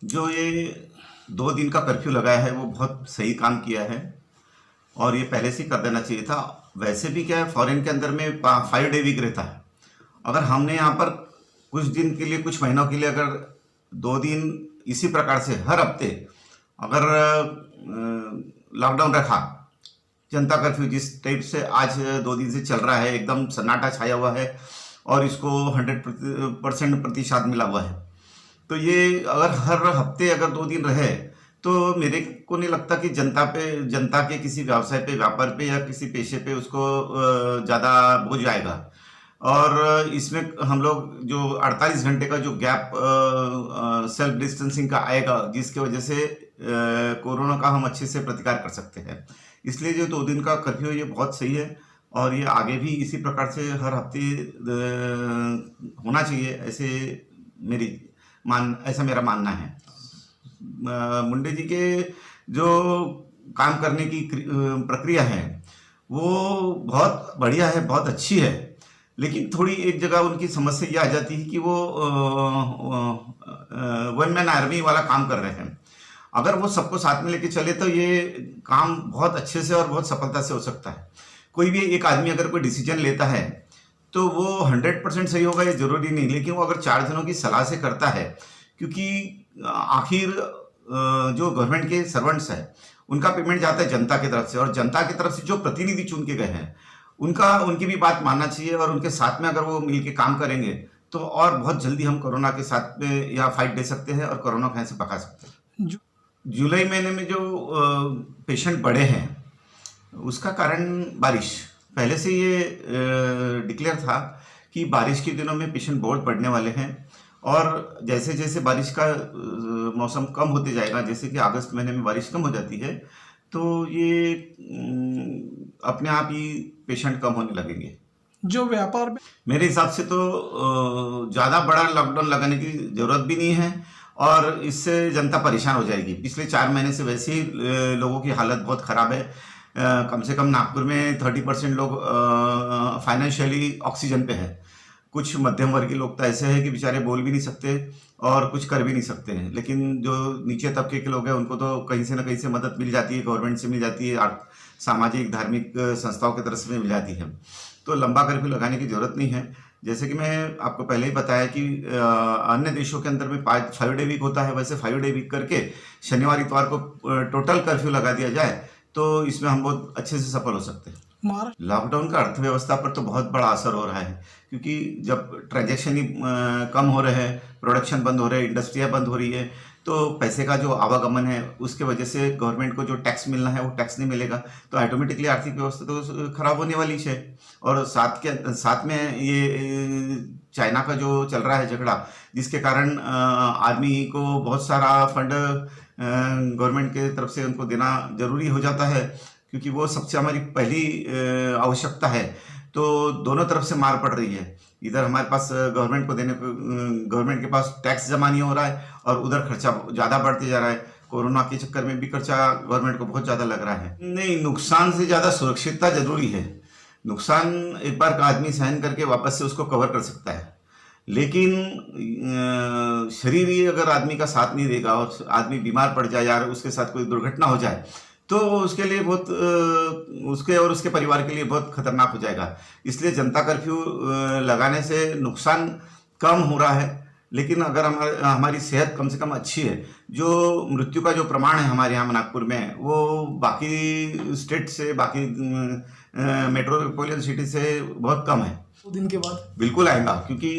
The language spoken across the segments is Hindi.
जो ये 2 दिन का कर्फ्यू लगाया है वो बहुत सही काम किया है और ये पहले से ही कर देना चाहिए था। वैसे भी क्या है, फॉरेन के अंदर में 5 डे वीक रहता है। अगर हमने यहाँ पर कुछ दिन के लिए, कुछ महीनों के लिए अगर 2 दिन इसी प्रकार से हर हफ्ते अगर लॉकडाउन रखा, जनता कर्फ्यू जिस टाइप से आज 2 दिन से चल रहा है, एकदम सन्नाटा छाया हुआ है और इसको 100% प्रतिशत मिला हुआ है। तो ये अगर हर हफ्ते अगर 2 दिन रहे तो मेरे को नहीं लगता कि जनता के किसी व्यवसाय पे, व्यापार पे या किसी पेशे पे उसको ज़्यादा बोझ आएगा। और इसमें हम लोग जो 48 घंटे का जो गैप सेल्फ डिस्टेंसिंग का आएगा, जिसकी वजह से कोरोना का हम अच्छे से प्रतिकार कर सकते हैं। इसलिए जो 2 दिन का कर्फ्यू है ये बहुत सही है और ये आगे भी इसी प्रकार से हर हफ्ते होना चाहिए, ऐसा मेरा मानना है। मुंडे जी के जो काम करने की प्रक्रिया है वो बहुत बढ़िया है, बहुत अच्छी है। लेकिन थोड़ी एक जगह उनकी समस्या ये आ जाती है कि वो वन मैन आर्मी वाला काम कर रहे हैं। अगर वो सबको साथ में लेके चले तो ये काम बहुत अच्छे से और बहुत सफलता से हो सकता है। कोई भी एक आदमी अगर कोई डिसीजन लेता है तो वो 100% सही होगा ये जरूरी नहीं, लेकिन वो अगर 4 जनों की सलाह से करता है, क्योंकि आखिर जो गवर्नमेंट के सर्वेंट्स हैं उनका पेमेंट जाता है जनता की तरफ से, और जनता की तरफ से जो प्रतिनिधि चुन के गए हैं उनकी भी बात मानना चाहिए और उनके साथ में अगर वो मिल के काम करेंगे तो और बहुत जल्दी हम कोरोना के साथ में या फाइट दे सकते हैं और कोरोना को यहाँ से भगा सकते हैं। जुलाई महीने में जो पेशेंट बढ़े हैं उसका कारण बारिश। पहले से ये डिक्लेयर था कि बारिश के दिनों में पेशेंट बहुत बढ़ने वाले हैं और जैसे जैसे बारिश का मौसम कम होते जाएगा, जैसे कि अगस्त महीने में बारिश कम हो जाती है तो ये अपने आप ही पेशेंट कम होने लगेंगे। जो व्यापार में मेरे हिसाब से तो ज़्यादा बड़ा लॉकडाउन लगाने की ज़रूरत भी नहीं है और इससे जनता परेशान हो जाएगी। पिछले 4 महीने से वैसे ही लोगों की हालत बहुत ख़राब है। कम से कम नागपुर में 30% लोग फाइनेंशियली ऑक्सीजन पे है। कुछ मध्यम वर्गीय लोग तो ऐसे हैं कि बेचारे बोल भी नहीं सकते और कुछ कर भी नहीं सकते हैं, लेकिन जो नीचे तबके के लोग हैं उनको तो कहीं से ना कहीं से मदद मिल जाती है, गवर्नमेंट से मिल जाती है, सामाजिक धार्मिक संस्थाओं की तरफ से मिल जाती है। तो लंबा कर्फ्यू लगाने की ज़रूरत नहीं है। जैसे कि मैं आपको पहले ही बताया कि अन्य देशों के अंदर में 5 डे वीक होता है, वैसे 5 डे वीक करके शनिवार इतवार को टोटल कर्फ्यू लगा दिया जाए तो इसमें हम बहुत अच्छे से सफल हो सकते हैं। लॉकडाउन का अर्थव्यवस्था पर तो बहुत बड़ा असर हो रहा है, क्योंकि जब ट्रांजैक्शन ही कम हो रहे हैं, प्रोडक्शन बंद हो रहे हैं, इंडस्ट्रियाँ बंद हो रही है, तो पैसे का जो आवागमन है उसके वजह से गवर्नमेंट को जो टैक्स मिलना है वो टैक्स नहीं मिलेगा, तो ऑटोमेटिकली आर्थिक व्यवस्था तो खराब होने वाली है। और साथ में ये चाइना का जो चल रहा है झगड़ा, जिसके कारण आर्मी को बहुत सारा फंड गवर्नमेंट के तरफ से उनको देना जरूरी हो जाता है, क्योंकि वो सबसे हमारी पहली आवश्यकता है। तो दोनों तरफ से मार पड़ रही है। इधर हमारे पास गवर्नमेंट के पास टैक्स जमा नहीं हो रहा है और उधर खर्चा ज़्यादा बढ़ते जा रहा है। कोरोना के चक्कर में भी खर्चा गवर्नमेंट को बहुत ज़्यादा लग रहा है। नहीं, नुकसान से ज़्यादा सुरक्षितता जरूरी है। नुकसान एक बार का आदमी सहन करके वापस से उसको कवर कर सकता है, लेकिन शरीर ही अगर आदमी का साथ नहीं देगा और आदमी बीमार पड़ जाए या उसके साथ कोई दुर्घटना हो जाए तो उसके लिए उसके और उसके परिवार के लिए बहुत खतरनाक हो जाएगा। इसलिए जनता कर्फ्यू लगाने से नुकसान कम हो रहा है, लेकिन अगर हमारी सेहत कम से कम अच्छी है, जो मृत्यु का जो प्रमाण है हमारे यहाँ नागपुर में वो बाकी स्टेट से, बाकी मेट्रोपोलिटन सिटी से बहुत कम है। 2 दिन के बाद बिल्कुल आएगा, क्योंकि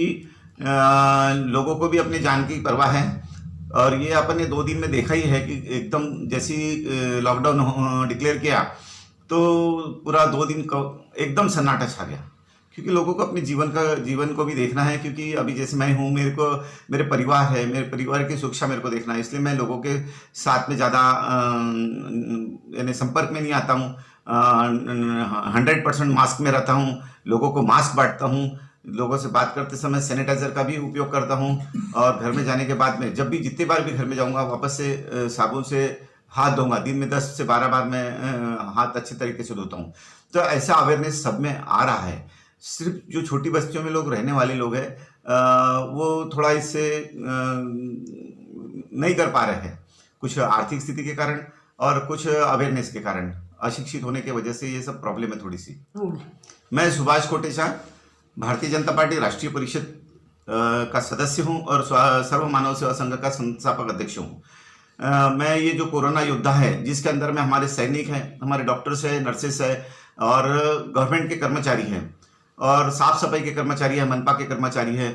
लोगों को भी अपनी जान की परवाह है और ये अपन ने 2 दिन में देखा ही है कि एकदम जैसी लॉकडाउन डिक्लेयर किया तो पूरा 2 दिन का एकदम सन्नाटा छा गया, क्योंकि लोगों को अपने जीवन को भी देखना है। क्योंकि अभी जैसे मैं हूँ, मेरे परिवार है, मेरे परिवार की सुरक्षा मेरे को देखना है, इसलिए मैं लोगों के साथ में ज़्यादा यानी संपर्क में नहीं आता हूँ। 100% मास्क में रहता हूँ, लोगों को मास्क बांटता हूँ, लोगों से बात करते समय सैनिटाइजर का भी उपयोग करता हूँ और घर में जाने के बाद में जब भी जितनी बार भी घर में जाऊँगा वापस से साबुन से हाथ धोऊंगा। दिन में 10 से 12 बार मैं हाथ अच्छे तरीके से धोता हूँ। तो ऐसा अवेयरनेस सब में आ रहा है। सिर्फ जो छोटी बस्तियों में लोग रहने वाले लोग हैं वो थोड़ा इससे नहीं कर पा रहे हैं, कुछ आर्थिक स्थिति के कारण और कुछ अवेयरनेस के कारण, अशिक्षित होने की वजह से ये सब प्रॉब्लम है थोड़ी सी। मैं सुभाष कोटेचा, भारतीय जनता पार्टी राष्ट्रीय परिषद का सदस्य हूं और सर्व मानव सेवा संघ का संस्थापक अध्यक्ष हूं। मैं ये जो कोरोना योद्धा है, जिसके अंदर में हमारे सैनिक हैं, हमारे डॉक्टर्स हैं, नर्सेस हैं और गवर्नमेंट के कर्मचारी हैं और साफ सफाई के कर्मचारी हैं, मनपा के कर्मचारी हैं,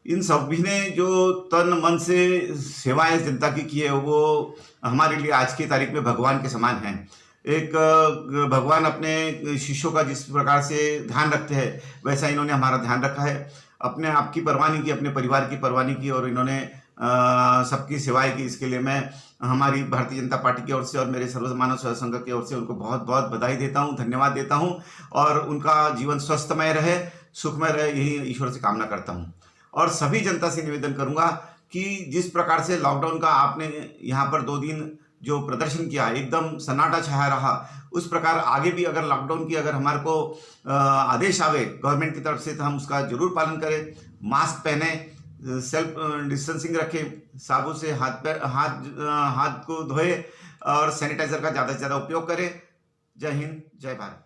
इन सभी ने जो तन मन से सेवाएं जनता की है, वो हमारे लिए आज की तारीख में भगवान के समान हैं। एक भगवान अपने शिष्यों का जिस प्रकार से ध्यान रखते हैं, वैसा इन्होंने हमारा ध्यान रखा है। अपने आप की परवाह नहीं की, अपने परिवार की परवाह नहीं की और इन्होंने सबकी सेवाएं की। इसके लिए मैं हमारी भारतीय जनता पार्टी की ओर से और मेरे सर्व मानव सेवा संघ की ओर से उनको बहुत बहुत बधाई देता हूं, धन्यवाद देता हूं और उनका जीवन स्वस्थमय रहे, सुखमय रहे, यही ईश्वर से कामना करता हूं। और सभी जनता से निवेदन करूंगा कि जिस प्रकार से लॉकडाउन का आपने यहाँ पर 2 दिन जो प्रदर्शन किया, एकदम सन्नाटा छाया रहा, उस प्रकार आगे भी अगर लॉकडाउन की अगर हमारे को आदेश आवे गवर्नमेंट की तरफ से, तो हम उसका जरूर पालन करें। मास्क पहने, सेल्फ डिस्टेंसिंग रखें, साबुन से हाथ को धोए और सैनिटाइजर का ज़्यादा से ज़्यादा उपयोग करें। जय हिंद, जय भारत।